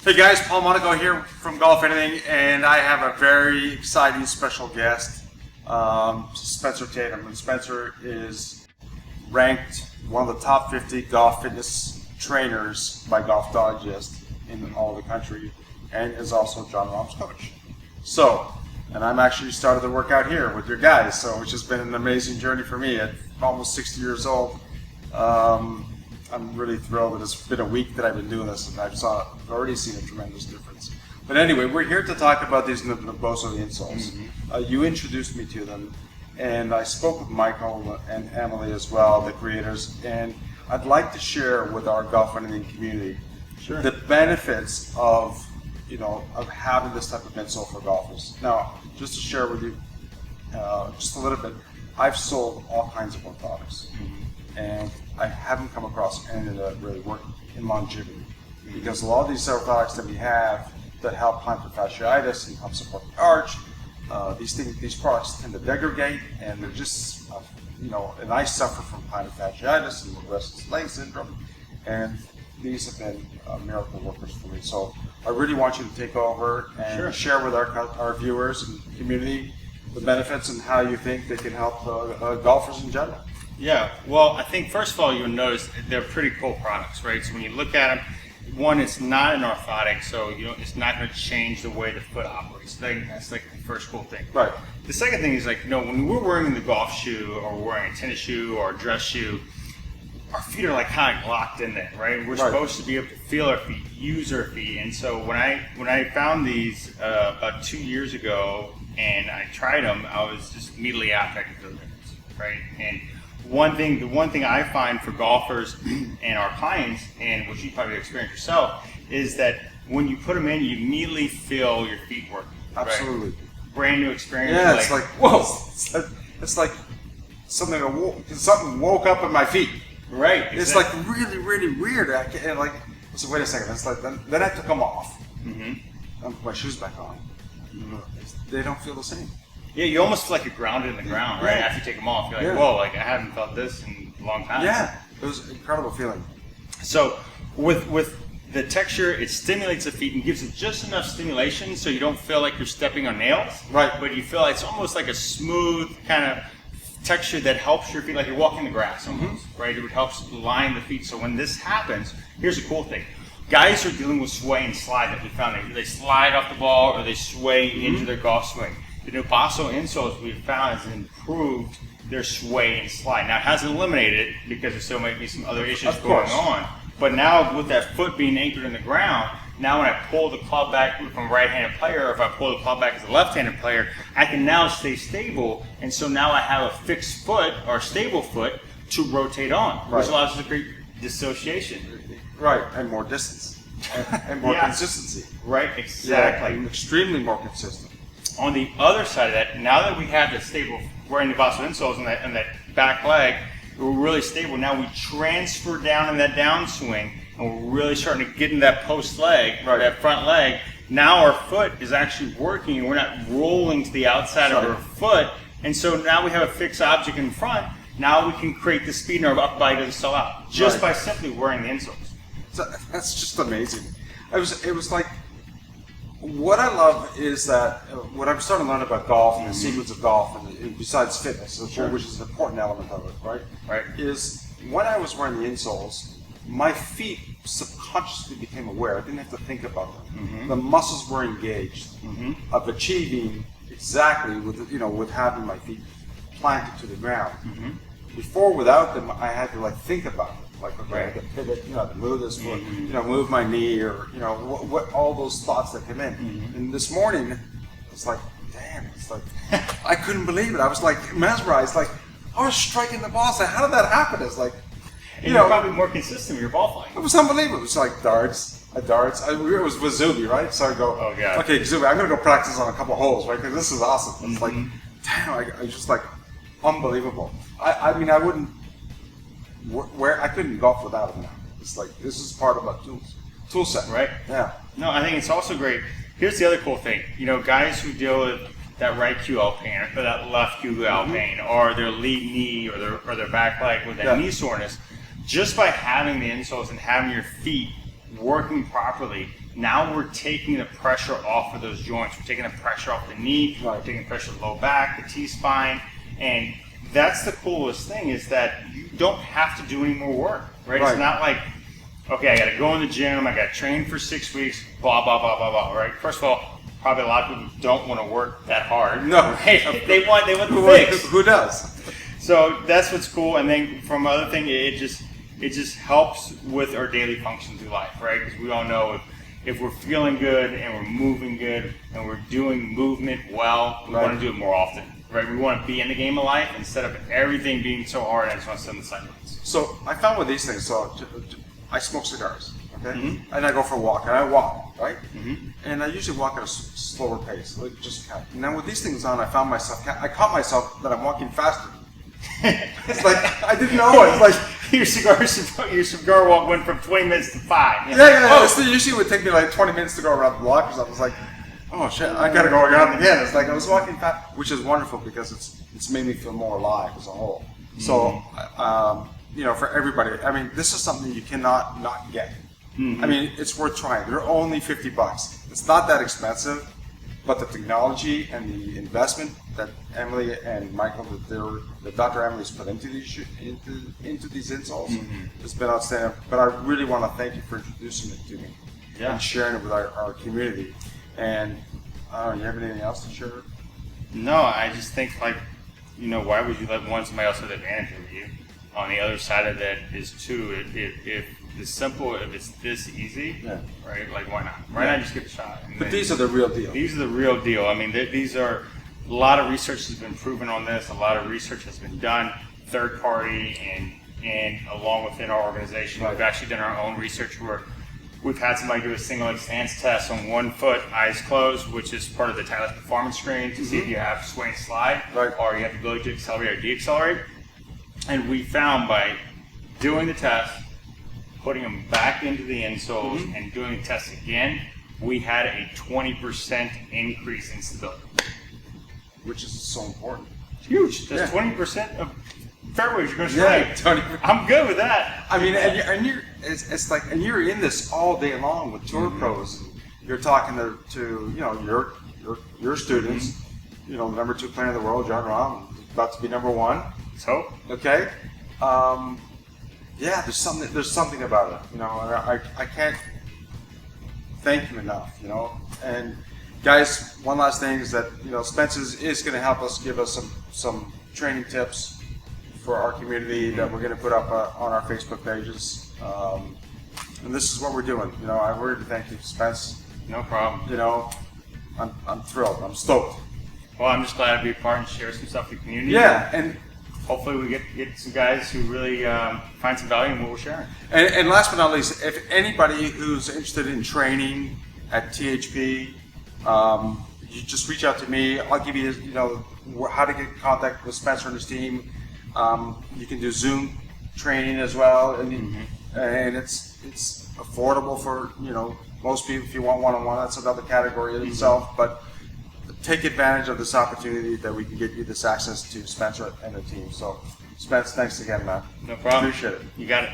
Hey guys, Paul Monaco here from Golf Anything, and I have a very exciting special guest, Spencer Tatum. And Spencer is ranked one of the top 50 golf fitness trainers by Golf Digest in all the country, and is also John Rahm's coach. So, and I'm actually started to work out here with your guys, so which has been an amazing journey for me at almost 60 years old. I'm really thrilled that it's been a week that I've been doing this, and I've already seen a tremendous difference. But anyway, we're here to talk about these Naboso Insoles. You introduced me to them, and I spoke with Michael and Emily as well, the creators, and I'd like to share with our Golf Anything community the benefits of having this type of insole for golfers. Now, just to share with you just a little bit, I've sold all kinds of orthotics. And I haven't come across any that really work in longevity, because a lot of these orthotics that we have that help plantar fasciitis and help support the arch, these products tend to degrade, and they're just and I suffer from plantar fasciitis and restless leg syndrome, and these have been miracle workers for me. So I really want you to take over and share with our viewers and community the benefits and how you think they can help golfers in general. Yeah, well, I think first of all, you'll notice they're pretty cool products, right? So when you look at them, one, it's not an orthotic, so it's not going to change the way the foot operates. That's like the first cool thing. Right. The second thing is when we're wearing the golf shoe, or we're wearing a tennis shoe or a dress shoe, our feet are like kind of locked in there, right? We're supposed to be able to feel our feet, use our feet, and so when I found these about 2 years ago and I tried them, I was just immediately after I could feel the difference, right? And the one thing I find for golfers and our clients, and what you probably experience yourself, is that when you put them in, you immediately feel your feet working. Absolutely. Right? Brand new experience. Yeah, it's like, whoa. It's like something woke up in my feet. Right. It's like really, really weird. So wait a second. It's like then I took them off. I put my shoes back on. They don't feel the same. Yeah, you almost feel like you're grounded in the ground, right? After you take them off, you're like, whoa, like I haven't felt this in a long time. Yeah, it was an incredible feeling. So with the texture, it stimulates the feet and gives it just enough stimulation so you don't feel like you're stepping on nails. Right. But you feel like it's almost like a smooth kind of texture that helps your feet, like you're walking the grass almost, right? It helps line the feet. So when this happens, here's a cool thing. Guys are dealing with sway and slide that we found. They slide off the ball or they sway into their golf swing. The Naboso Insoles we've found has improved their sway and slide. Now it hasn't eliminated it because there still might be some other issues going on. But now with that foot being anchored in the ground, now when I pull the club back from a right-handed player, or if I pull the club back as a left-handed player, I can now stay stable. And so now I have a fixed foot or a stable foot to rotate on, which allows us to create dissociation. Right, and more distance. And more consistency. Right, exactly. Yeah, extremely more consistent. On the other side of that, now that we have the stable, wearing the Naboso Insoles on that back leg, we're really stable. Now we transfer down in that downswing, and we're really starting to get in that post leg, or that front leg. Now our foot is actually working, and we're not rolling to the outside of our foot. And so now we have a fixed object in front. Now we can create the speed, and our upper body doesn't sell out just by simply wearing the insoles. So that's just amazing. It was like, what I love is that what I'm starting to learn about golf and the sequence of golf, and besides fitness, which is an important element of it, right? Is when I was wearing the insoles, my feet subconsciously became aware. I didn't have to think about them. The muscles were engaged of achieving exactly with having my feet planted to the ground. Before, without them, I had to think think about it. Like, okay, I had to pivot, to move this foot, move my knee, or what all those thoughts that come in. And this morning, it's like, damn, it's like I couldn't believe it. I was like mesmerized, like I was striking the ball. So how did that happen? It's like, you're probably more consistent with your ball flight. It was unbelievable. It was like darts. It was with Zuby, right? So I go, okay, Zuby, I'm gonna go practice on a couple holes, right? Because this is awesome. It's like, damn, I just like unbelievable. I mean, I wouldn't. I couldn't golf without them now. It's like, this is part of my tool set. Right? Yeah. No, I think it's also great. Here's the other cool thing. Guys who deal with that right QL pain or that left QL pain, or their lead knee or their back leg with that knee soreness, just by having the insoles and having your feet working properly, now we're taking the pressure off of those joints. We're taking the pressure off the knee, Right. we're taking pressure low back, the T-spine, and that's the coolest thing is that you don't have to do any more work, right? Right. It's not like, okay, I got to go in the gym, I got to train for 6 weeks, blah, blah, blah, blah, blah, right? First of all, probably a lot of people don't want to work that hard. No. Right? They want the fix. Who does? So that's what's cool. And then from other thing, it just helps with our daily function through life, right? Because we all know if we're feeling good and we're moving good and we're doing movement well, we want to do it more often, right? We want to be in the game of life instead of everything being so hard. I just want to sit on the sidelines. So I found with these things, I smoke cigars, okay? And I go for a walk, and I walk, right? And I usually walk at a slower pace, like just kind of. Now with these things on, I caught myself that I'm walking faster. It's like, I didn't know it. It's like, your cigar walk went from 20 minutes to 5. yeah. It usually would take me like 20 minutes to go around the block or something. It's like, oh shit, I gotta go around again. It's like I was walking fast, which is wonderful because it's made me feel more alive as a whole. So, for everybody, I mean, this is something you cannot not get. I mean, it's worth trying. They're only $50. It's not that expensive, but the technology and the investment that Emily and Michael, that Dr. Emily's put into these insoles has been outstanding. But I really want to thank you for introducing it to me and sharing it with our community. And I don't know, you have anything else to share? No, I just think why would you let somebody else have the advantage over you? On the other side of that is too, if it's this easy, right? Like why not? Why not just give it a shot? But these are the real deal. These are the real deal. I mean, these are a lot of research has been proven on this. A lot of research has been done, third party and along within our organization. We've actually done our own research where we've had somebody do a single leg stance test on 1 foot, eyes closed, which is part of the Tyler's performance screen to see if you have sway and slide or you have the ability to accelerate or deaccelerate. And we found by doing the test, putting them back into the insoles and doing the test again, we had a 20% increase in stability. Which is so important. It's huge. That's 20% of fairways you're going to strike. I'm good with that. I mean, it's like you're in this all day long with tour pros. And you're talking to your students. The number 2 player in the world, John Rahm, about to be number 1. So okay, there's something about it. And I can't thank him enough. And guys, one last thing is that Spence is going to help us give us some training tips for our community that we're going to put up on our Facebook pages. And this is what we're doing. I really thank you, Spence. No problem. I'm thrilled. I'm stoked. Well, I'm just glad to be a part and share some stuff with the community. Yeah, and hopefully we get some guys who really find some value in what we're sharing. And last but not least, if anybody who's interested in training at THP, you just reach out to me. I'll give you, how to get in contact with Spencer and his team. You can do Zoom training as well, and it's affordable for most people. If you want one-on-one, that's another category in itself. But take advantage of this opportunity that we can get you this access to Spencer and the team. So, Spence, thanks again, man. No problem. Appreciate it. You got it.